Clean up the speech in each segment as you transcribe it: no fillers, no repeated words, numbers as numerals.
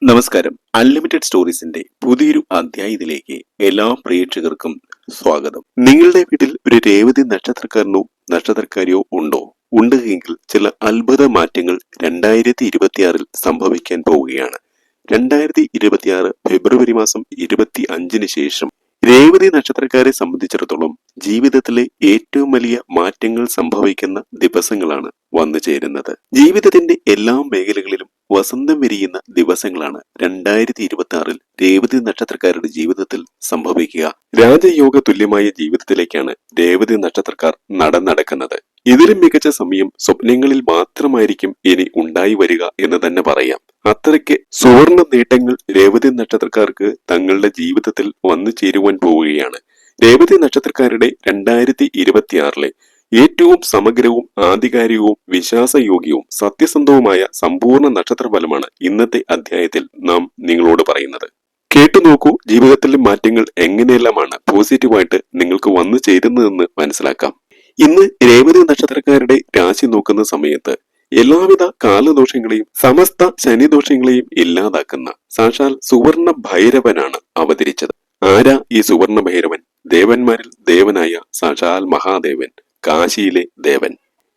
നമസ്കാരം. അൺലിമിറ്റഡ് സ്റ്റോറീസിന്റെ പുതിയൊരു അധ്യായത്തിലേക്ക് എല്ലാ പ്രേക്ഷകർക്കും സ്വാഗതം. നിങ്ങളുടെ വീട്ടിൽ ഒരു രേവതി നക്ഷത്രക്കാരിയോ ഉണ്ടോ? ഉണ്ട് എങ്കിൽ ചില അത്ഭുത മാറ്റങ്ങൾ 2026 സംഭവിക്കാൻ പോവുകയാണ്. 2026 ഫെബ്രുവരി മാസം 25 ശേഷം രേവതി നക്ഷത്രക്കാരെ സംബന്ധിച്ചിടത്തോളം ജീവിതത്തിലെ ഏറ്റവും വലിയ മാറ്റങ്ങൾ സംഭവിക്കുന്ന ദിവസങ്ങളാണ് വന്നു ചേരുന്നത്. ജീവിതത്തിന്റെ എല്ലാ മേഖലകളിലും വസന്തം വിരിയുന്ന ദിവസങ്ങളാണ് 2026 രേവതി നക്ഷത്രക്കാരുടെ ജീവിതത്തിൽ സംഭവിക്കുക. രാജയോഗ തുല്യമായ ജീവിതത്തിലേക്കാണ് രേവതി നക്ഷത്രക്കാർ നടക്കുന്നത്. ഇതിലും മികച്ച സമയം സ്വപ്നങ്ങളിൽ മാത്രമായിരിക്കും ഇനി ഉണ്ടായി വരിക എന്ന് തന്നെ പറയാം. അത്രയ്ക്ക് സുവർണ നേട്ടങ്ങൾ രേവതി നക്ഷത്രക്കാർക്ക് തങ്ങളുടെ ജീവിതത്തിൽ വന്നു ചേരുവാൻ പോവുകയാണ്. രേവതി നക്ഷത്രക്കാരുടെ 2026 ഏറ്റവും സമഗ്രവും ആധികാരികവും വിശ്വാസയോഗ്യവും സത്യസന്ധവുമായ സമ്പൂർണ്ണ നക്ഷത്രഫലമാണ് ഇന്നത്തെ അധ്യായത്തിൽ നാം നിങ്ങളോട് പറയുന്നത്. കേട്ടു നോക്കൂ, ജീവിതത്തിലെ മാറ്റങ്ങൾ എങ്ങനെയെല്ലാമാണ് പോസിറ്റീവായിട്ട് നിങ്ങൾക്ക് വന്നു ചേരുന്നതെന്ന് മനസ്സിലാക്കാം. ഇന്ന് രേവതി നക്ഷത്രക്കാരുടെ രാശി നോക്കുന്ന സമയത്ത് എല്ലാവിധ കാലദോഷങ്ങളെയും സമസ്ത ശനിദോഷങ്ങളെയും ഇല്ലാതാക്കുന്ന സാക്ഷാൽ സുവർണ ഭൈരവനാണ് അവതരിച്ചത്. ആരാ ഈ സുവർണ ഭൈരവൻ? ദേവന്മാരിൽ ദേവനായ സാക്ഷാൽ മഹാദേവൻ, കാശിയിലെ ദേവൻ.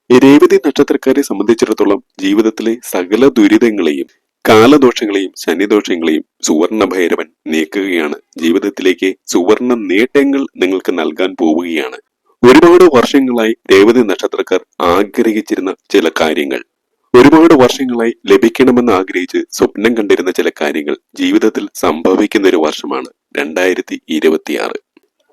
രേവതി നക്ഷത്രക്കാരെ സംബന്ധിച്ചിടത്തോളം ജീവിതത്തിലെ സകല ദുരിതങ്ങളെയും കാലദോഷങ്ങളെയും ശനിദോഷങ്ങളെയും സുവർണ ഭൈരവൻ നീക്കുകയാണ്. ജീവിതത്തിലേക്ക് സുവർണ നേട്ടങ്ങൾ നിങ്ങൾക്ക് നൽകാൻ പോവുകയാണ്. ഒരുപാട് വർഷങ്ങളായി രേവതി നക്ഷത്രക്കാർ ആഗ്രഹിച്ചിരുന്ന ചില കാര്യങ്ങൾ, ഒരുപാട് വർഷങ്ങളായി ലഭിക്കണമെന്ന് ആഗ്രഹിച്ച് സ്വപ്നം കണ്ടിരുന്ന ചില കാര്യങ്ങൾ ജീവിതത്തിൽ സംഭവിക്കുന്ന ഒരു വർഷമാണ് 2026.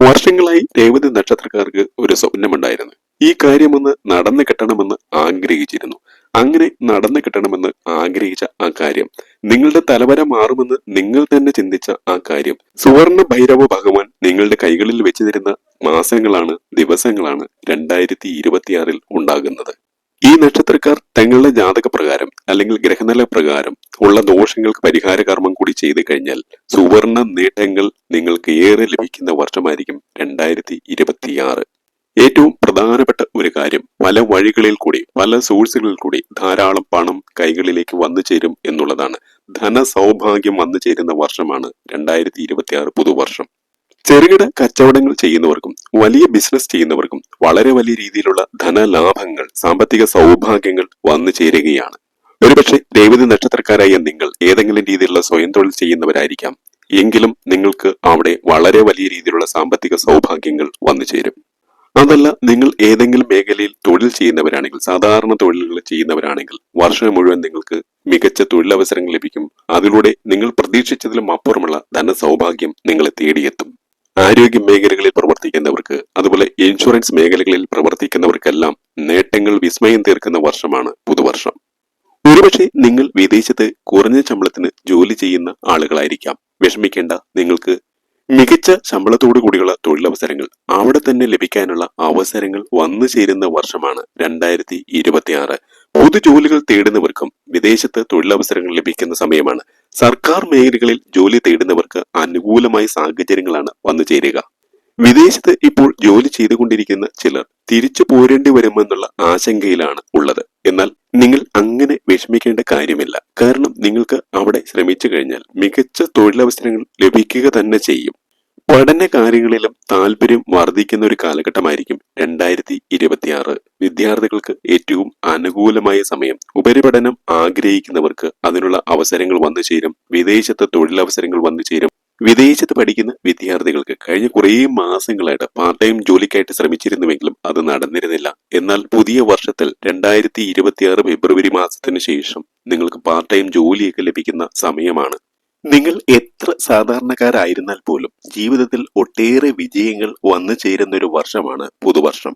വർഷങ്ങളായി രേവതി നക്ഷത്രക്കാർക്ക് ഒരു സ്വപ്നമുണ്ടായിരുന്നു. ഈ കാര്യമൊന്ന് നടന്നു കിട്ടണമെന്ന് ആഗ്രഹിച്ചിരുന്നു. അങ്ങനെ നടന്നു കിട്ടണമെന്ന് ആഗ്രഹിച്ച ആ കാര്യം, നിങ്ങളുടെ തലവര മാറുമെന്ന് നിങ്ങൾ തന്നെ ചിന്തിച്ച ആ കാര്യം, സുവർണ ഭൈരവ ഭഗവാൻ നിങ്ങളുടെ കൈകളിൽ വെച്ചു തരുന്ന മാസങ്ങളാണ്, ദിവസങ്ങളാണ് 2026 ഉണ്ടാകുന്നത്. ഈ നക്ഷത്രക്കാർ തങ്ങളുടെ ജാതക പ്രകാരം അല്ലെങ്കിൽ ഗ്രഹനില പ്രകാരം ഉള്ള ദോഷങ്ങൾക്ക് പരിഹാര കർമ്മം കൂടി ചെയ്തു കഴിഞ്ഞാൽ സുവർണ നേട്ടങ്ങൾ നിങ്ങൾക്ക് ഏറെ ലഭിക്കുന്ന വർഷമായിരിക്കും 2026. ഏറ്റവും പ്രധാനപ്പെട്ട ഒരു കാര്യം, പല വഴികളിൽ കൂടി പല സോഴ്സുകളിൽ കൂടി ധാരാളം പണം കൈകളിലേക്ക് വന്നു ചേരും എന്നുള്ളതാണ്. ധനസൗഭാഗ്യം വന്നു ചേരുന്ന വർഷമാണ് 2026 പുതുവർഷം. ചെറുകിട കച്ചവടങ്ങൾ ചെയ്യുന്നവർക്കും വലിയ ബിസിനസ് ചെയ്യുന്നവർക്കും വളരെ വലിയ രീതിയിലുള്ള ധനലാഭങ്ങൾ, സാമ്പത്തിക സൗഭാഗ്യങ്ങൾ വന്നു ചേരുകയാണ്. ഒരുപക്ഷെ രേവതി നക്ഷത്രക്കാരായ നിങ്ങൾ ഏതെങ്കിലും രീതിയിലുള്ള സ്വയം തൊഴിൽ ചെയ്യുന്നവരായിരിക്കാം. എങ്കിലും നിങ്ങൾക്ക് അവിടെ വളരെ വലിയ രീതിയിലുള്ള സാമ്പത്തിക സൗഭാഗ്യങ്ങൾ വന്നു ചേരും. അതല്ല, നിങ്ങൾ ഏതെങ്കിലും മേഖലയിൽ തൊഴിൽ ചെയ്യുന്നവരാണെങ്കിൽ, സാധാരണ തൊഴിലുകൾ ചെയ്യുന്നവരാണെങ്കിൽ വർഷം മുഴുവൻ നിങ്ങൾക്ക് മികച്ച തൊഴിലവസരങ്ങൾ ലഭിക്കും. അതിലൂടെ നിങ്ങൾ പ്രതീക്ഷിച്ചതിലും അപ്പുറമുള്ള ധനസൗഭാഗ്യം നിങ്ങളെ തേടിയെത്തും. ആരോഗ്യ മേഖലകളിൽ പ്രവർത്തിക്കുന്നവർക്ക്, അതുപോലെ ഇൻഷുറൻസ് മേഖലകളിൽ പ്രവർത്തിക്കുന്നവർക്കെല്ലാം നേട്ടങ്ങൾ വിസ്മയം തീർക്കുന്ന വർഷമാണ് പുതുവർഷം. ഒരുപക്ഷെ നിങ്ങൾ വിദേശത്ത് കുറഞ്ഞ ശമ്പളത്തിന് ജോലി ചെയ്യുന്ന ആളുകളായിരിക്കാം. വിഷമിക്കേണ്ട, നിങ്ങൾക്ക് മികച്ച ശമ്പളത്തോടു കൂടിയുള്ള തൊഴിലവസരങ്ങൾ അവിടെ തന്നെ ലഭിക്കാനുള്ള അവസരങ്ങൾ വന്നു ചേരുന്ന വർഷമാണ് 2026. പൊതുജോലികൾ തേടുന്നവർക്കും വിദേശത്ത് തൊഴിലവസരങ്ങൾ ലഭിക്കുന്ന സമയമാണ്. സർക്കാർ മേഖലകളിൽ ജോലി തേടുന്നവർക്ക് അനുകൂലമായ സാഹചര്യങ്ങളാണ് വന്നു ചേരുക. വിദേശത്ത് ഇപ്പോൾ ജോലി ചെയ്തുകൊണ്ടിരിക്കുന്ന ചിലർ തിരിച്ചു പോരേണ്ടി വരുമെന്നുള്ള ആശങ്കയിലാണ് ഉള്ളത്. എന്നാൽ നിങ്ങൾ അങ്ങനെ വിഷമിക്കേണ്ട കാര്യമില്ല. കാരണം നിങ്ങൾക്ക് അവിടെ ശ്രമിച്ചു കഴിഞ്ഞാൽ മികച്ച തൊഴിലവസരങ്ങൾ ലഭിക്കുക തന്നെ ചെയ്യും. പഠന കാര്യങ്ങളിലും താല്പര്യം വർദ്ധിക്കുന്ന ഒരു കാലഘട്ടമായിരിക്കും 2026. വിദ്യാർത്ഥികൾക്ക് ഏറ്റവും അനുകൂലമായ സമയം. ഉപരിപഠനം ആഗ്രഹിക്കുന്നവർക്ക് അതിനുള്ള അവസരങ്ങൾ വന്നു ചേരും. വിദേശത്ത് തൊഴിലവസരങ്ങൾ വന്നു ചേരും. വിദേശത്ത് പഠിക്കുന്ന വിദ്യാർത്ഥികൾക്ക് കഴിഞ്ഞ കുറേ മാസങ്ങളായിട്ട് പാർട്ട് ടൈം ജോലിക്കായിട്ട് ശ്രമിച്ചിരുന്നുവെങ്കിലും അത് നടന്നിരുന്നില്ല. എന്നാൽ പുതിയ വർഷത്തിൽ 2026 ഫെബ്രുവരി മാസത്തിന് ശേഷം നിങ്ങൾക്ക് പാർട്ട് ടൈം ജോലിയൊക്കെ ലഭിക്കുന്ന സമയമാണ്. നിങ്ങൾ എത്ര സാധാരണക്കാരായിരുന്നാൽ പോലും ജീവിതത്തിൽ ഒട്ടേറെ വിജയങ്ങൾ വന്നു ചേരുന്ന ഒരു വർഷമാണ് പുതുവർഷം.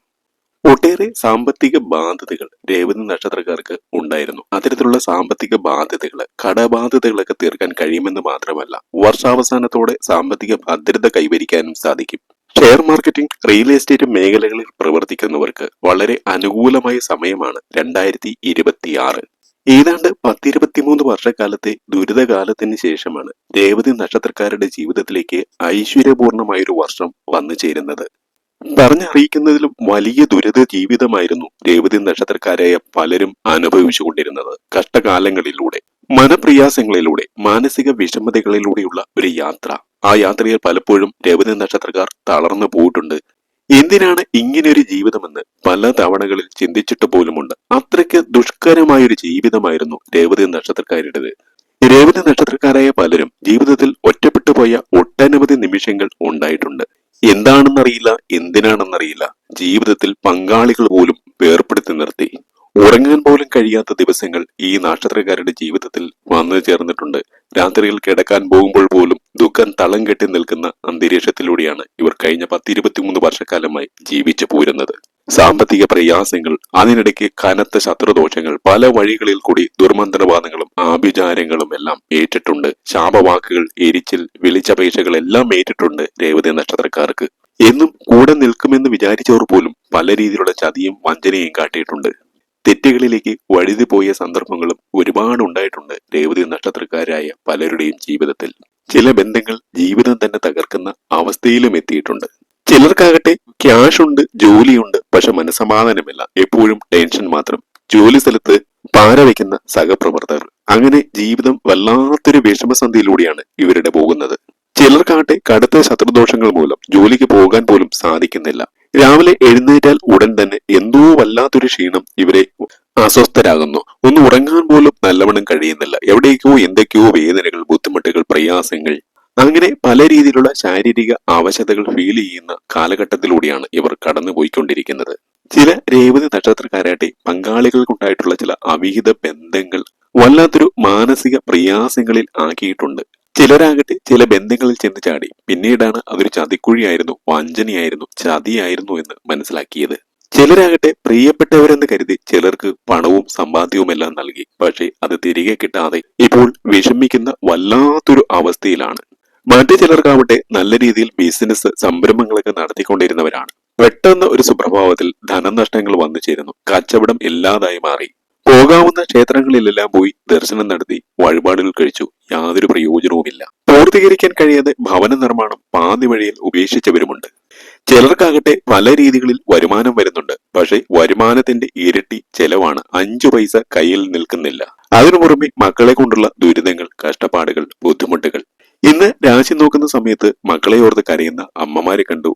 ഒട്ടേറെ സാമ്പത്തിക ബാധ്യതകൾ രേവതി നക്ഷത്രക്കാർക്ക് ഉണ്ടായിരുന്നു. അത്തരത്തിലുള്ള സാമ്പത്തിക ബാധ്യതകൾ, കടബാധ്യതകളൊക്കെ തീർക്കാൻ കഴിയുമെന്ന് മാത്രമല്ല, വർഷാവസാനത്തോടെ സാമ്പത്തിക ഭദ്രത കൈവരിക്കാനും സാധിക്കും. ഷെയർ മാർക്കറ്റിംഗ്, റിയൽ എസ്റ്റേറ്റ് മേഖലകളിൽ പ്രവർത്തിക്കുന്നവർക്ക് വളരെ അനുകൂലമായ സമയമാണ് 2026. ഏതാണ്ട് 10-23 വർഷക്കാലത്തെ ദുരിതകാലത്തിന് ശേഷമാണ് രേവതി നക്ഷത്രക്കാരുടെ ജീവിതത്തിലേക്ക് ഐശ്വര്യപൂർണമായൊരു വർഷം വന്നു ചേരുന്നത്. പറഞ്ഞറിയിക്കുന്നതിലും വലിയ ദുരിത ജീവിതമായിരുന്നു രേവതി നക്ഷത്രക്കാരായ പലരും അനുഭവിച്ചുകൊണ്ടിരുന്നത്. കഷ്ടകാലങ്ങളിലൂടെ മനപ്രയാസങ്ങളിലൂടെ മാനസിക വിഷമതകളിലൂടെയുള്ള ഒരു യാത്ര. ആ യാത്രയിൽ പലപ്പോഴും രേവതി നക്ഷത്രക്കാർ തളർന്നു പോയിട്ടുണ്ട്. എന്തിനാണ് ഇങ്ങനെയൊരു ജീവിതമെന്ന് പല തവണകളിൽ ചിന്തിച്ചിട്ട് പോലുമുണ്ട്. അത്രയ്ക്ക് ദുഷ്കരമായൊരു ജീവിതമായിരുന്നു രേവതി നക്ഷത്രക്കാരുടേത്. രേവതി നക്ഷത്രക്കാരായ പലരും ജീവിതത്തിൽ ഒറ്റപ്പെട്ടു പോയ ഒട്ടനവധി നിമിഷങ്ങൾ ഉണ്ടായിട്ടുണ്ട്. എന്താണെന്നറിയില്ല, എന്തിനാണെന്നറിയില്ല, ജീവിതത്തിൽ പങ്കാളികൾ പോലും വേർപ്പെടുത്തി നിർത്തി. ഉറങ്ങാൻ പോലും കഴിയാത്ത ദിവസങ്ങൾ ഈ നക്ഷത്രക്കാരുടെ ജീവിതത്തിൽ വന്നു ചേർന്നിട്ടുണ്ട്. രാത്രിയിൽ കിടക്കാൻ പോകുമ്പോൾ പോലും ദുഃഖം തളം കെട്ടി നിൽക്കുന്ന അന്തരീക്ഷത്തിലൂടെയാണ് ഇവർ കഴിഞ്ഞ 10-23 വർഷക്കാലമായി ജീവിച്ചു പോരുന്നത്. സാമ്പത്തിക പ്രയാസങ്ങൾ, അതിനിടയ്ക്ക് കനത്ത ശത്രുദോഷങ്ങൾ, പല വഴികളിൽ കൂടി ദുർമന്ത്രവാദങ്ങളും ആഭിചാരങ്ങളും എല്ലാം ഏറ്റിട്ടുണ്ട്. ശാപവാക്കുകൾ, എരിച്ചിൽ, വിളിച്ചപേക്ഷകൾ എല്ലാം ഏറ്റിട്ടുണ്ട് രേവതി നക്ഷത്രക്കാർക്ക്. എന്നും കൂടെ നിൽക്കുമെന്ന് വിചാരിച്ചവർ പോലും പല രീതിയിലുള്ള ചതിയും വഞ്ചനയും കാട്ടിയിട്ടുണ്ട്. തെറ്റുകളിലേക്ക് വഴുതി പോയ സന്ദർഭങ്ങളും ഒരുപാട് ഉണ്ടായിട്ടുണ്ട് രേവതി നക്ഷത്രക്കാരായ പലരുടെയും ജീവിതത്തിൽ. ചില ബന്ധങ്ങൾ ജീവിതം തന്നെ തകർക്കുന്ന അവസ്ഥയിലും എത്തിയിട്ടുണ്ട്. ചിലർക്കാകട്ടെ ക്യാഷ് ഉണ്ട്, ജോലിയുണ്ട്, പക്ഷെ മനസമാധാനമില്ല, എപ്പോഴും ടെൻഷൻ മാത്രം. ജോലി സ്ഥലത്ത് പാര വയ്ക്കുന്ന സഹപ്രവർത്തകർ. അങ്ങനെ ജീവിതം വല്ലാത്തൊരു വിഷമസന്ധിയിലൂടെയാണ് ഇവരുടെ പോകുന്നത്. ചിലർക്കാകട്ടെ കടുത്ത ശത്രുദോഷങ്ങൾ മൂലം ജോലിക്ക് പോകാൻ പോലും സാധിക്കുന്നില്ല. രാവിലെ എഴുന്നേറ്റാൽ ഉടൻ തന്നെ എന്തോ വല്ലാത്തൊരു ക്ഷീണം ഇവരെ അസ്വസ്ഥരാകുന്നു. ഒന്ന് ഉറങ്ങാൻ പോലും നല്ലവണ്ണം കഴിയുന്നില്ല. എവിടേക്കോ എന്തൊക്കെയോ വേദനകൾ, ബുദ്ധിമുട്ടുകൾ, പ്രയാസങ്ങൾ, അങ്ങനെ പല രീതിയിലുള്ള ശാരീരിക അവശതകൾ ഫീൽ ചെയ്യുന്ന കാലഘട്ടത്തിലൂടെയാണ് ഇവർ കടന്നുപോയിക്കൊണ്ടിരിക്കുന്നത്. ചില രേവതി നക്ഷത്രക്കാരായിട്ട് പങ്കാളികൾക്കുണ്ടായിട്ടുള്ള ചില അവിഹിത ബന്ധങ്ങൾ വല്ലാത്തൊരു മാനസിക പ്രയാസങ്ങളിൽ ആക്കിയിട്ടുണ്ട്. ചിലരാകട്ടെ ചില ബന്ധങ്ങളിൽ ചെന്ന് ചാടി പിന്നീടാണ് അതൊരു ചതിക്കുഴിയായിരുന്നു, വഞ്ചനയായിരുന്നു, ചതിയായിരുന്നു എന്ന് മനസ്സിലാക്കിയത്. ചിലരാകട്ടെ പ്രിയപ്പെട്ടവരെന്ന് കരുതി ചിലർക്ക് പണവും സമ്പാദ്യവും എല്ലാം നൽകി. പക്ഷേ അത് തിരികെ കിട്ടാതെ ഇപ്പോൾ വിഷമിക്കുന്ന വല്ലാത്തൊരു അവസ്ഥയിലാണ്. മറ്റു ചിലർക്കാവട്ടെ നല്ല രീതിയിൽ ബിസിനസ് സംരംഭങ്ങളൊക്കെ നടത്തിക്കൊണ്ടിരുന്നവരാണ്. പെട്ടെന്ന് ഒരു സുപ്രഭാതത്തിൽ ധനനഷ്ടങ്ങൾ വന്നു ചേരുന്നു. കച്ചവടം ഇല്ലാതായി മാറി. പോകാവുന്ന ക്ഷേത്രങ്ങളിലെല്ലാം പോയി ദർശനം നടത്തി വഴിപാടുകൾ കഴിച്ചു. യാതൊരു പ്രയോജനവുമില്ല. പൂർത്തീകരിക്കാൻ കഴിയാതെ ഭവന നിർമ്മാണം പാതി വഴിയിൽ ഉപേക്ഷിച്ചവരുമുണ്ട്. ചിലർക്കാകട്ടെ പല രീതികളിൽ വരുമാനം വരുന്നുണ്ട്. പക്ഷെ വരുമാനത്തിന്റെ ഇരട്ടി ചെലവാണ്. 5 പൈസ കയ്യിൽ നിൽക്കുന്നില്ല. അതിനു പുറമെ മക്കളെ കൊണ്ടുള്ള ദുരിതങ്ങൾ, കഷ്ടപ്പാടുകൾ, ബുദ്ധിമുട്ടുകൾ. ഇന്ന് രാശി നോക്കുന്ന സമയത്ത് മക്കളെ ഓർത്ത് കരയുന്ന അമ്മമാരെ കണ്ടു.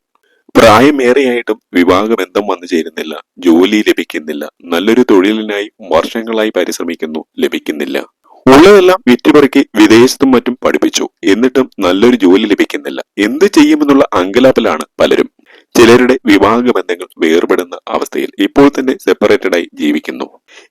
പ്രായമേറെയായിട്ടും വിവാഹബന്ധം വന്നു ചേരുന്നില്ല, ജോലി ലഭിക്കുന്നില്ല, നല്ലൊരു തൊഴിലിനായി വർഷങ്ങളായി പരിശ്രമിക്കുന്നു, ലഭിക്കുന്നില്ല. ഉള്ളതെല്ലാം വിറ്റുപെറുക്കി വിദേശത്തും മറ്റും പഠിപ്പിച്ചു, എന്നിട്ടും നല്ലൊരു ജോലി ലഭിക്കുന്നില്ല. എന്ത് ചെയ്യുമെന്നുള്ള അങ്കലാപ്പിലാണ് പലരും. ചിലരുടെ വിവാഹ ബന്ധങ്ങൾ വേർപെടുന്ന അവസ്ഥയിൽ ഇപ്പോൾ തന്നെ സെപ്പറേറ്റഡ് ആയി ജീവിക്കുന്നു.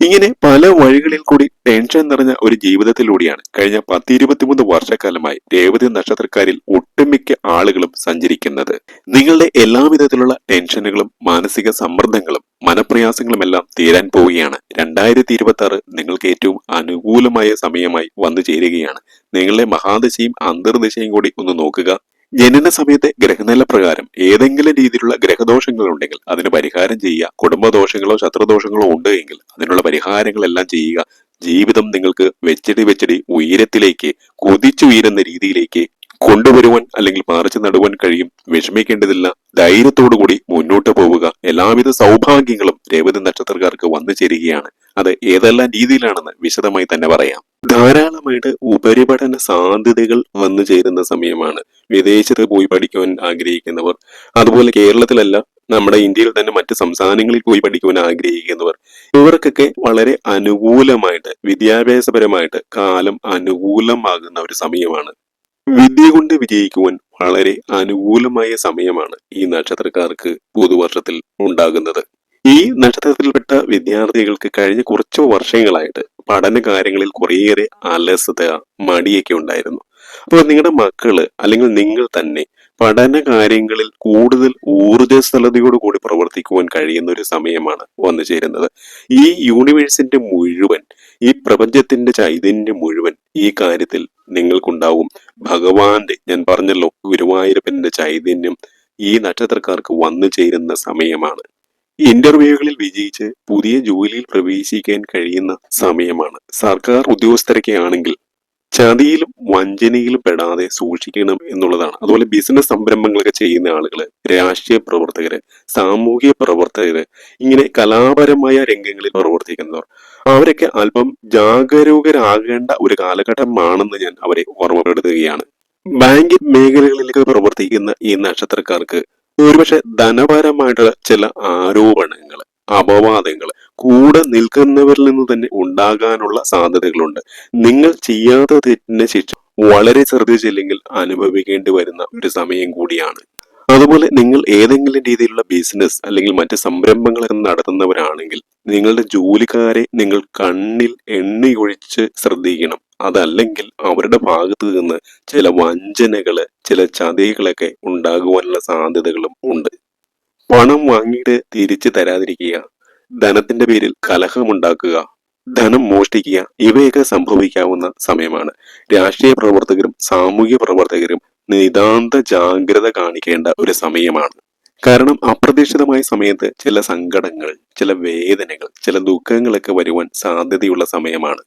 ഇങ്ങനെ പല വഴികളിൽ കൂടി ടെൻഷൻ നിറഞ്ഞ ഒരു ജീവിതത്തിലൂടെയാണ് കഴിഞ്ഞ 10-23 വർഷക്കാലമായി രേവതി നക്ഷത്രക്കാരിൽ ഒട്ടുമിക്ക ആളുകളും സഞ്ചരിക്കുന്നത്. നിങ്ങളുടെ എല്ലാവിധത്തിലുള്ള ടെൻഷനുകളും മാനസിക സമ്മർദ്ദങ്ങളും മനപ്രയാസങ്ങളും എല്ലാം തീരാൻ പോവുകയാണ്. 2026 നിങ്ങൾക്ക് ഏറ്റവും അനുകൂലമായ സമയമായി വന്നു ചേരുകയാണ്. നിങ്ങളുടെ മഹാദശയും അന്തർദശയും കൂടി ഒന്ന് നോക്കുക. ജനന സമയത്തെ ഗ്രഹനില പ്രകാരം ഏതെങ്കിലും രീതിയിലുള്ള ഗ്രഹദോഷങ്ങൾ ഉണ്ടെങ്കിൽ അതിന് പരിഹാരം ചെയ്യുക. കുടുംബദോഷങ്ങളോ ശത്രുദോഷങ്ങളോ ഉണ്ട് എങ്കിൽ അതിനുള്ള പരിഹാരങ്ങളെല്ലാം ചെയ്യുക. ജീവിതം നിങ്ങൾക്ക് വെച്ചടി ഉയരത്തിലേക്ക്, കുതിച്ചുയരുന്ന രീതിയിലേക്ക് കൊണ്ടുവരുവാൻ അല്ലെങ്കിൽ പറിച്ചു നടുവാൻ കഴിയും. വിഷമിക്കേണ്ടതില്ല. ധൈര്യത്തോടുകൂടി മുന്നോട്ട് പോവുക. എല്ലാവിധ സൗഭാഗ്യങ്ങളും രേവതി നക്ഷത്രക്കാർക്ക് വന്നു ചേരുകയാണ്. അത് ഏതെല്ലാം രീതിയിലാണെന്ന് വിശദമായി തന്നെ പറയാം. ധാരാളമായിട്ട് ഉപരിപഠന സാധ്യതകൾ വന്നു ചേരുന്ന സമയമാണ്. വിദേശത്ത് പോയി പഠിക്കുവാൻ ആഗ്രഹിക്കുന്നവർ, അതുപോലെ കേരളത്തിലല്ല നമ്മുടെ ഇന്ത്യയിൽ തന്നെ മറ്റ് സംസ്ഥാനങ്ങളിൽ പോയി പഠിക്കുവാൻ ആഗ്രഹിക്കുന്നവർ, ഇവർക്കൊക്കെ വളരെ അനുകൂലമായിട്ട് വിദ്യാഭ്യാസപരമായിട്ട് കാലം അനുകൂലമാകുന്ന ഒരു സമയമാണ്. വിദ്യ കൊണ്ട് വിജയിക്കുവാൻ വളരെ അനുകൂലമായ സമയമാണ് ഈ നക്ഷത്രക്കാർക്ക് പുതുവർഷത്തിൽ ഉണ്ടാകുന്നത്. ഈ നക്ഷത്രത്തിൽപ്പെട്ട വിദ്യാർത്ഥികൾക്ക് കഴിഞ്ഞ കുറച്ചു വർഷങ്ങളായിട്ട് പഠന കാര്യങ്ങളിൽ കുറേയേറെ അലസത, മടിയൊക്കെ ഉണ്ടായിരുന്നു. അപ്പോൾ നിങ്ങളുടെ മക്കള് അല്ലെങ്കിൽ നിങ്ങൾ തന്നെ പഠന കാര്യങ്ങളിൽ കൂടുതൽ ഊർജ്ജസ്വലതയോടുകൂടി പ്രവർത്തിക്കുവാൻ കഴിയുന്ന ഒരു സമയമാണ് വന്നു ചേരുന്നത്. ഈ യൂണിവേഴ്സിന്റെ മുഴുവൻ, ഈ പ്രപഞ്ചത്തിന്റെ ചൈതന്യം മുഴുവൻ ഈ കാര്യത്തിൽ നിങ്ങൾക്കുണ്ടാവും. ഭഗവാന്റെ, ഞാൻ പറഞ്ഞല്ലോ, ഗുരുവായൂരപ്പന്റെ ചൈതന്യം ഈ നക്ഷത്രക്കാർക്ക് വന്നു ചേരുന്ന സമയമാണ്. ഇന്റർവ്യൂകളിൽ വിജയിച്ച് പുതിയ ജോലിയിൽ പ്രവേശിക്കാൻ കഴിയുന്ന സമയമാണ്. സർക്കാർ ഉദ്യോഗസ്ഥരൊക്കെ ആണെങ്കിൽ ചതിയിലും വഞ്ചനയിലും പെടാതെ സൂക്ഷിക്കണം എന്നുള്ളതാണ്. അതുപോലെ ബിസിനസ് സംരംഭങ്ങളൊക്കെ ചെയ്യുന്ന ആളുകള്, രാഷ്ട്രീയ പ്രവർത്തകര്, സാമൂഹിക പ്രവർത്തകര്, ഇങ്ങനെ കലാപരമായ രംഗങ്ങളിൽ പ്രവർത്തിക്കുന്നവർ, അവരൊക്കെ അല്പം ജാഗരൂകരാകേണ്ട ഒരു കാലഘട്ടമാണെന്ന് ഞാൻ അവരെ ഓർമ്മപ്പെടുത്തുകയാണ്. ബാങ്കിങ് മേഖലകളിലേക്ക് പ്രവർത്തിക്കുന്ന ഈ നക്ഷത്രക്കാർക്ക് ഒരുപക്ഷെ ധനപരമായിട്ടുള്ള ചില ആരോപണങ്ങൾ, അപവാദങ്ങൾ കൂടെ നിൽക്കുന്നവരിൽ നിന്ന് തന്നെ ഉണ്ടാകാനുള്ള സാധ്യതകളുണ്ട്. നിങ്ങൾ ചെയ്യാത്ത തെറ്റിന്റെ ശിക്ഷ വളരെ ശ്രദ്ധിച്ചില്ലെങ്കിൽ അനുഭവിക്കേണ്ടി വരുന്ന ഒരു സമയം കൂടിയാണ്. അതുപോലെ നിങ്ങൾ ഏതെങ്കിലും രീതിയിലുള്ള ബിസിനസ് അല്ലെങ്കിൽ മറ്റ് സംരംഭങ്ങളൊക്കെ നടത്തുന്നവരാണെങ്കിൽ നിങ്ങളുടെ ജോലിക്കാരെ നിങ്ങൾ കണ്ണിൽ എണ്ണയൊഴിച്ച് ശ്രദ്ധിക്കണം. അതല്ലെങ്കിൽ അവരുടെ ഭാഗത്ത് നിന്ന് ചില വഞ്ചനകള്, ചില ചതികളൊക്കെ ഉണ്ടാകുവാനുള്ള സാധ്യതകളും ഉണ്ട്. പണം വാങ്ങിയിട്ട് തിരിച്ചു തരാതിരിക്കുക, ധനത്തിന്റെ പേരിൽ കലഹമുണ്ടാക്കുക, ധനം മോഷ്ടിക്കുക, ഇവയൊക്കെ സംഭവിക്കാവുന്ന സമയമാണ്. രാഷ്ട്രീയ പ്രവർത്തകരും സാമൂഹ്യ പ്രവർത്തകരും നിതാന്ത ജാഗ്രത കാണിക്കേണ്ട ഒരു സമയമാണ്. കാരണം അപ്രതീക്ഷിതമായ സമയത്ത് ചില സങ്കടങ്ങൾ, ചില വേദനകൾ, ചില ദുഃഖങ്ങളൊക്കെ വരുവാൻ സാധ്യതയുള്ള സമയമാണ്.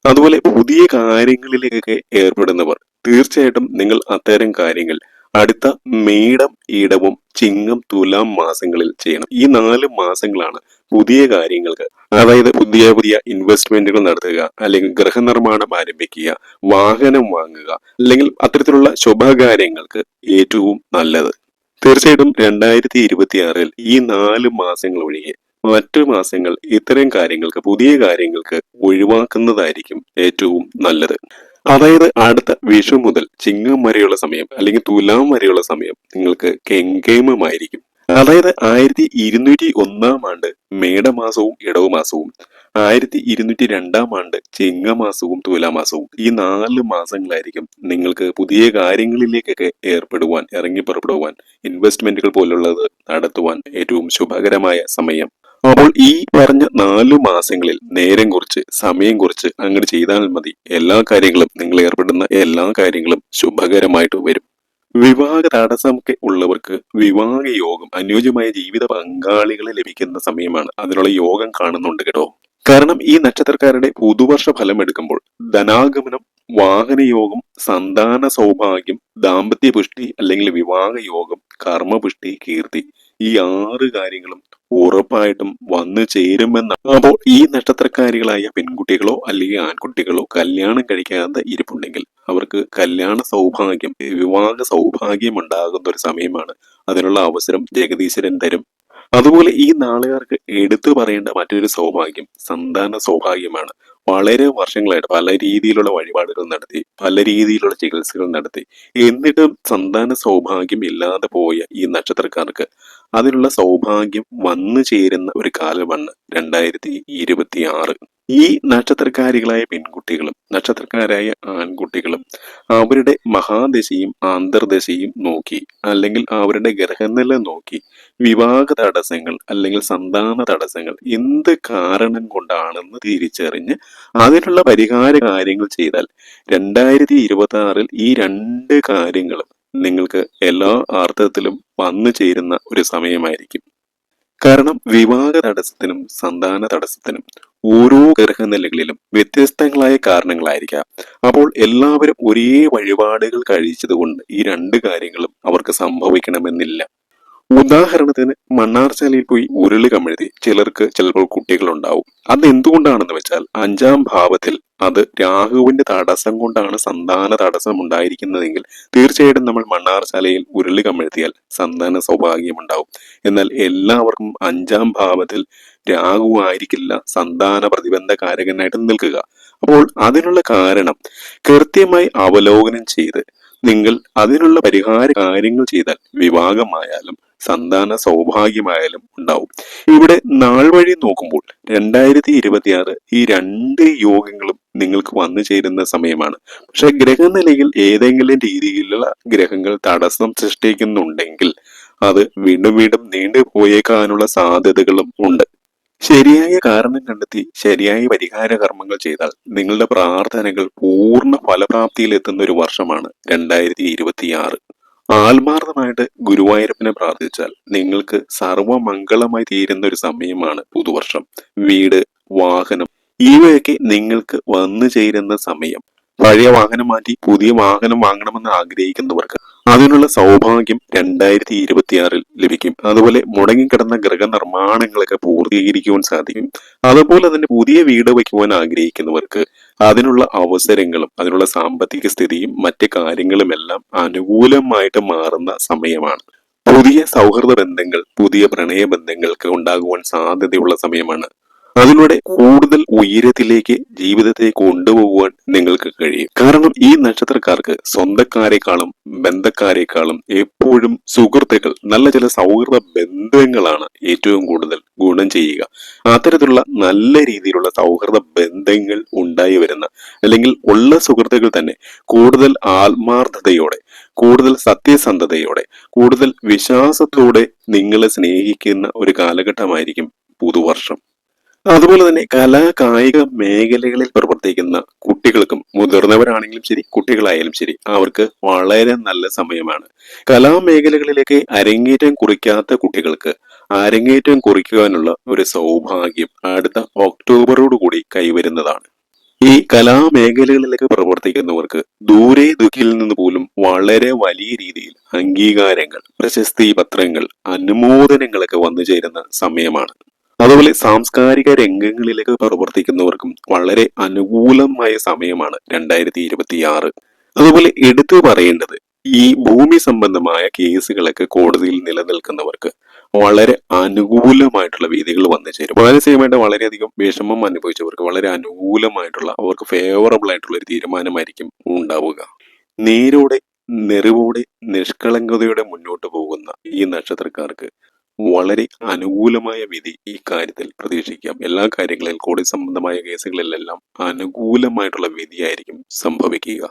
അതുപോലെ പുതിയ കാര്യങ്ങളിലേക്കൊക്കെ ഏർപ്പെടുന്നവർ തീർച്ചയായിട്ടും നിങ്ങൾ അത്തരം കാര്യങ്ങൾ അടുത്ത മേടം, ഇടവം, ചിങ്ങം, തുലാം മാസങ്ങളിൽ ചെയ്യണം. ഈ 4 മാസങ്ങളാണ് പുതിയ കാര്യങ്ങൾക്ക്, അതായത് പുതിയ പുതിയ ഇൻവെസ്റ്റ്മെന്റുകൾ നടത്തുക, അല്ലെങ്കിൽ ഗൃഹനിർമ്മാണം ആരംഭിക്കുക, വാഹനം വാങ്ങുക, അല്ലെങ്കിൽ അത്തരത്തിലുള്ള ശുഭകാര്യങ്ങൾക്ക് ഏറ്റവും നല്ലത്. തീർച്ചയായിട്ടും 2026 ഈ 4 മാസങ്ങൾ ഒഴികെ മറ്റു മാസങ്ങൾ ഇത്തരം കാര്യങ്ങൾക്ക്, പുതിയ കാര്യങ്ങൾക്ക് ഒഴിവാക്കുന്നതായിരിക്കും ഏറ്റവും നല്ലത്. അതായത് അടുത്ത വിഷു മുതൽ ചിങ്ങം വരെയുള്ള സമയം അല്ലെങ്കിൽ തുലാം വരെയുള്ള സമയം നിങ്ങൾക്ക് കെങ്കേമമായിരിക്കും. അതായത് 1201 ആണ്ട് മേടമാസവും ഇടവമാസവും, 1202 ചിങ്ങമാസവും തുലാമാസവും, ഈ 4 മാസങ്ങളായിരിക്കും നിങ്ങൾക്ക് പുതിയ കാര്യങ്ങളിലേക്കൊക്കെ ഏർപ്പെടുവാൻ, ഇറങ്ങി പുറപ്പെടുവാൻ, ഇൻവെസ്റ്റ്മെന്റുകൾ പോലുള്ളത് നടത്തുവാൻ ഏറ്റവും ശുഭകരമായ സമയം. അപ്പോൾ ഈ പറഞ്ഞ 4 മാസങ്ങളിൽ നേരം കുറിച്ച്, സമയം കുറിച്ച് അങ്ങോട്ട് ചെയ്താൽ മതി. എല്ലാ കാര്യങ്ങളും, നിങ്ങൾ ഏർപ്പെടുന്ന എല്ലാ കാര്യങ്ങളും ശുഭകരമായിട്ട് വരും. വിവാഹ തടസ്സമൊക്കെ ഉള്ളവർക്ക് വിവാഹ യോഗം, അനുയോജ്യമായ ജീവിത പങ്കാളികളെ ലഭിക്കുന്ന സമയമാണ്. അതിനുള്ള യോഗം കാണുന്നുണ്ട് കേട്ടോ. കാരണം ഈ നക്ഷത്രക്കാരുടെ പുതുവർഷ ഫലം എടുക്കുമ്പോൾ ധനാഗമനം, വാഹനയോഗം, സന്താന സൗഭാഗ്യം, ദാമ്പത്യ പുഷ്ടി അല്ലെങ്കിൽ വിവാഹ യോഗം, കർമ്മപുഷ്ടി, കീർത്തി, ഈ 6 കാര്യങ്ങളും ഉറപ്പായിട്ടും വന്നു ചേരുമെന്നാണ്. അപ്പോൾ ഈ നക്ഷത്രക്കാരികളായ പെൺകുട്ടികളോ അല്ലെങ്കിൽ ആൺകുട്ടികളോ കല്യാണം കഴിക്കാതെ ഇരിപ്പുണ്ടെങ്കിൽ അവർക്ക് കല്യാണ സൗഭാഗ്യം, വിവാഹ സൗഭാഗ്യം ഉണ്ടാകുന്ന ഒരു സമയമാണ്. അതിനുള്ള അവസരം ജഗദീശ്വരൻ തരും. അതുപോലെ ഈ നാളുകാർക്ക് എടുത്തു പറയേണ്ട മറ്റൊരു സൗഭാഗ്യം സന്താന സൗഭാഗ്യമാണ്. വളരെ വർഷങ്ങളായിട്ട് പല രീതിയിലുള്ള വഴിപാടുകൾ നടത്തി, പല രീതിയിലുള്ള ചികിത്സകൾ നടത്തി, എന്നിട്ടും സന്താന സൗഭാഗ്യം ഇല്ലാതെ പോയ ഈ നക്ഷത്രക്കാർക്ക് അതിനുള്ള സൗഭാഗ്യം വന്നു ചേരുന്ന ഒരു കാലമാണ് 2026. ഈ നക്ഷത്രക്കാരികളായ പെൺകുട്ടികളും നക്ഷത്രക്കാരായ ആൺകുട്ടികളും അവരുടെ മഹാദശയും അന്തർദശയും നോക്കി, അല്ലെങ്കിൽ അവരുടെ ഗ്രഹനില നോക്കി, വിവാഹ തടസ്സങ്ങൾ അല്ലെങ്കിൽ സന്താന തടസ്സങ്ങൾ എന്ത് കാരണം കൊണ്ടാണെന്ന് തിരിച്ചറിഞ്ഞ് അതിനുള്ള പരിഹാര കാര്യങ്ങൾ ചെയ്താൽ 2026 ഈ 2 കാര്യങ്ങളും നിങ്ങൾക്ക് എല്ലാ അർത്ഥത്തിലും വന്നു ചേരുന്ന ഒരു സമയമായിരിക്കും. കാരണം വിവാഹ തടസ്സത്തിനും സന്താന തടസ്സത്തിനും ഓരോ ഗ്രഹനിലകളിലും വ്യത്യസ്തങ്ങളായ കാരണങ്ങളായിരിക്കാം. അപ്പോൾ എല്ലാവരും ഒരേ വഴിപാടുകൾ കഴിച്ചതുകൊണ്ട് ഈ 2 കാര്യങ്ങളും അവർക്ക് സംഭവിക്കണമെന്നില്ല. ഉദാഹരണത്തിന് മണ്ണാർശാലയിൽ പോയി ഉരുളി കമിഴ്ത്തി ചിലർക്ക് ചിലപ്പോൾ കുട്ടികളുണ്ടാവും. അത് എന്തുകൊണ്ടാണെന്ന് വെച്ചാൽ 5ാം ഭാവത്തിൽ അത് രാഹുവിന്റെ തടസ്സം കൊണ്ടാണ് സന്താന തടസ്സം ഉണ്ടായിരിക്കുന്നതെങ്കിൽ തീർച്ചയായിട്ടും നമ്മൾ മണ്ണാർശാലയിൽ ഉരുളി കമിഴ്ത്തിയാൽ സന്താന സൗഭാഗ്യം ഉണ്ടാവും. എന്നാൽ എല്ലാവർക്കും 5ാം ഭാവത്തിൽ രാഹു ആയിരിക്കില്ല സന്താന പ്രതിബന്ധ കാരകനായിട്ട് നിൽക്കുക. അപ്പോൾ അതിനുള്ള കാരണം കൃത്യമായി അവലോകനം ചെയ്ത് നിങ്ങൾ അതിനുള്ള പരിഹാര കാര്യങ്ങൾ ചെയ്താൽ വിവാഹമായാലും സന്താന സൗഭാഗ്യമായാലും ഉണ്ടാവും. ഇവിടെ നാൾ വഴി നോക്കുമ്പോൾ 2026 ഈ 2 യോഗങ്ങളും നിങ്ങൾക്ക് വന്നു ചേരുന്ന സമയമാണ്. പക്ഷെ ഗ്രഹനിലയിൽ ഏതെങ്കിലും രീതിയിലുള്ള ഗ്രഹങ്ങൾ തടസ്സം സൃഷ്ടിക്കുന്നുണ്ടെങ്കിൽ അത് വീണ്ടും വീണ്ടും നീണ്ടുപോയേക്കാനുള്ള സാധ്യതകളും ഉണ്ട്. ശരിയായ കാരണം കണ്ടെത്തി ശരിയായ പരിഹാര കർമ്മങ്ങൾ ചെയ്താൽ നിങ്ങളുടെ പ്രാർത്ഥനകൾ പൂർണ്ണ ഫലപ്രാപ്തിയിൽ എത്തുന്ന ഒരു വർഷമാണ് 2026. ആത്മാർത്ഥമായിട്ട് ഗുരുവായൂരപ്പനെ പ്രാർത്ഥിച്ചാൽ നിങ്ങൾക്ക് സർവമംഗളമായി തീരുന്ന ഒരു സമയമാണ് പുതുവർഷം. വീട്, വാഹനം, ഇവയൊക്കെ നിങ്ങൾക്ക് വന്നു ചേരുന്ന സമയം. പഴയ വാഹനം മാറ്റി പുതിയ വാഹനം വാങ്ങണമെന്ന് ആഗ്രഹിക്കുന്നവർക്ക് അതിനുള്ള സൗഭാഗ്യം 2026 ലഭിക്കും. അതുപോലെ മുടങ്ങിക്കിടന്ന ഗൃഹനിർമ്മാണങ്ങളൊക്കെ പൂർത്തീകരിക്കുവാൻ സാധിക്കും. അതുപോലെ തന്നെ പുതിയ വീട് വയ്ക്കുവാൻ ആഗ്രഹിക്കുന്നവർക്ക് അതിനുള്ള അവസരങ്ങളും അതിനുള്ള സാമ്പത്തിക സ്ഥിതിയും മറ്റ് കാര്യങ്ങളുമെല്ലാം അനുകൂലമായിട്ട് മാറുന്ന സമയമാണ്. പുതിയ സൗഹൃദ ബന്ധങ്ങൾ, പുതിയ പ്രണയ ബന്ധങ്ങൾക്ക് ഉണ്ടാകുവാൻ സാധ്യതയുള്ള സമയമാണ്. അതിലൂടെ കൂടുതൽ ഉയരത്തിലേക്ക് ജീവിതത്തെ കൊണ്ടുപോകുവാൻ നിങ്ങൾക്ക് കഴിയും. കാരണം ഈ നക്ഷത്രക്കാർക്ക് സ്വന്തക്കാരെക്കാളും ബന്ധക്കാരെക്കാളും എപ്പോഴും സുഹൃത്തുക്കൾ, നല്ല ചില സൗഹൃദ ബന്ധങ്ങളാണ് ഏറ്റവും കൂടുതൽ ഗുണം ചെയ്യുക. അത്തരത്തിലുള്ള നല്ല രീതിയിലുള്ള സൗഹൃദ ബന്ധങ്ങൾ ഉണ്ടായി വരുന്ന, അല്ലെങ്കിൽ ഉള്ള സുഹൃത്തുക്കൾ തന്നെ കൂടുതൽ ആത്മാർത്ഥതയോടെ, കൂടുതൽ സത്യസന്ധതയോടെ, കൂടുതൽ വിശ്വാസത്തോടെ നിങ്ങളെ സ്നേഹിക്കുന്ന ഒരു കാലഘട്ടമായിരിക്കും പുതുവർഷം. അതുപോലെ തന്നെ കലാ കായിക മേഖലകളിൽ പ്രവർത്തിക്കുന്ന കുട്ടികൾക്കും, മുതിർന്നവരാണെങ്കിലും ശരി കുട്ടികളായാലും ശരി, അവർക്ക് വളരെ നല്ല സമയമാണ്. കലാമേഖലകളിലേക്ക് അരങ്ങേറ്റം കുറിക്കാത്ത കുട്ടികൾക്ക് അരങ്ങേറ്റം കുറിക്കുവാനുള്ള ഒരു സൗഭാഗ്യം അടുത്ത ഒക്ടോബറോട് കൂടി കൈവരുന്നതാണ്. ഈ കലാമേഖലകളിലേക്ക് പ്രവർത്തിക്കുന്നവർക്ക് ദൂരെ ദുഃഖിൽ നിന്ന് പോലും വളരെ വലിയ രീതിയിൽ അംഗീകാരങ്ങൾ, പ്രശസ്തി പത്രങ്ങൾ, അനുമോദനങ്ങളൊക്കെ വന്നു ചേരുന്ന സമയമാണ്. അതുപോലെ സാംസ്കാരിക രംഗങ്ങളിലേക്ക് പ്രവർത്തിക്കുന്നവർക്കും വളരെ അനുകൂലമായ സമയമാണ് 2026. അതുപോലെ എടുത്തു പറയേണ്ടത്, ഈ ഭൂമി സംബന്ധമായ കേസുകളൊക്കെ കോടതിയിൽ നിലനിൽക്കുന്നവർക്ക് വളരെ അനുകൂലമായിട്ടുള്ള വിധികൾ വന്നു ചേരും. മാനസികമായിട്ട് വളരെയധികം വിഷമം അനുഭവിച്ചവർക്ക് വളരെ അനുകൂലമായിട്ടുള്ള, അവർക്ക് ഫേവറബിൾ ആയിട്ടുള്ള ഒരു തീരുമാനമായിരിക്കും ഉണ്ടാവുക. നേരോടെ, നെറിവോടെ, നിഷ്കളങ്കതയോടെ മുന്നോട്ട് പോകുന്ന ഈ നക്ഷത്രക്കാർക്ക് വളരെ അനുകൂലമായ വിധി ഈ കാര്യത്തിൽ പ്രതീക്ഷിക്കാം. എല്ലാ കാര്യങ്ങളിലും, കോടതി സംബന്ധമായ കേസുകളിലെല്ലാം അനുകൂലമായിട്ടുള്ള വിധിയായിരിക്കും സംഭവിക്കുക.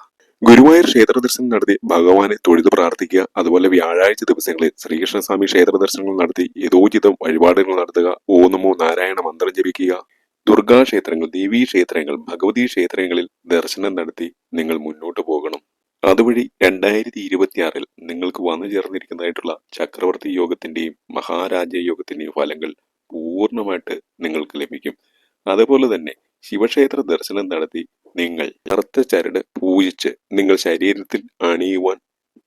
ഗുരുവായൂർ ക്ഷേത്ര ദർശനം നടത്തി ഭഗവാനെ തൊഴുതു പ്രാർത്ഥിക്കുക. അതുപോലെ വ്യാഴാഴ്ച ദിവസങ്ങളിൽ ശ്രീകൃഷ്ണസ്വാമി ക്ഷേത്ര ദർശനങ്ങൾ നടത്തി യഥോചിതം വഴിപാടുകൾ നടത്തുക. ഓം നമോ നാരായണ മന്ത്രം ജപിക്കുക. ദുർഗാ ക്ഷേത്രങ്ങൾ, ദേവീ ക്ഷേത്രങ്ങൾ, ഭഗവതി ക്ഷേത്രങ്ങളിൽ ദർശനം നടത്തി നിങ്ങൾ മുന്നോട്ട് പോകണം. അതുവഴി 2026 നിങ്ങൾക്ക് വന്നു ചേർന്നിരിക്കുന്നതായിട്ടുള്ള ചക്രവർത്തി യോഗത്തിന്റെയും മഹാരാജ യോഗത്തിന്റെയും ഫലങ്ങൾ പൂർണ്ണമായിട്ട് നിങ്ങൾക്ക് ലഭിക്കും. അതുപോലെ തന്നെ ശിവക്ഷേത്ര ദർശനം നടത്തി നിങ്ങൾ കറുത്ത ചരട് പൂജിച്ച് നിങ്ങൾ ശരീരത്തിൽ അണിയുവാൻ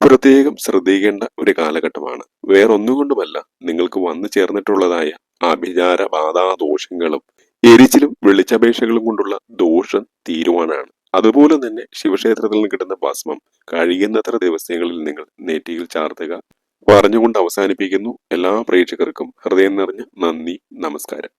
പ്രത്യേകം ശ്രദ്ധിക്കേണ്ട ഒരു കാലഘട്ടമാണ്. വേറൊന്നുകൊണ്ടുമല്ല, നിങ്ങൾക്ക് വന്നു ചേർന്നിട്ടുള്ളതായ ആഭിചാര ബാധാദോഷങ്ങളും എരിച്ചിലും വെളിച്ചപേക്ഷകളും കൊണ്ടുള്ള ദോഷം തീരുവാനാണ്. അതുപോലെ തന്നെ ശിവക്ഷേത്രത്തിൽ നിന്ന് കിട്ടുന്ന ഭസ്മം കഴിയുന്നത്ര ദിവസങ്ങളിൽ നിങ്ങൾ നെറ്റിയിൽ ചാർത്തുക. പറഞ്ഞുകൊണ്ട് അവസാനിപ്പിക്കുന്നു. എല്ലാ പ്രേക്ഷകർക്കും ഹൃദയം നിറഞ്ഞ നന്ദി, നമസ്കാരം.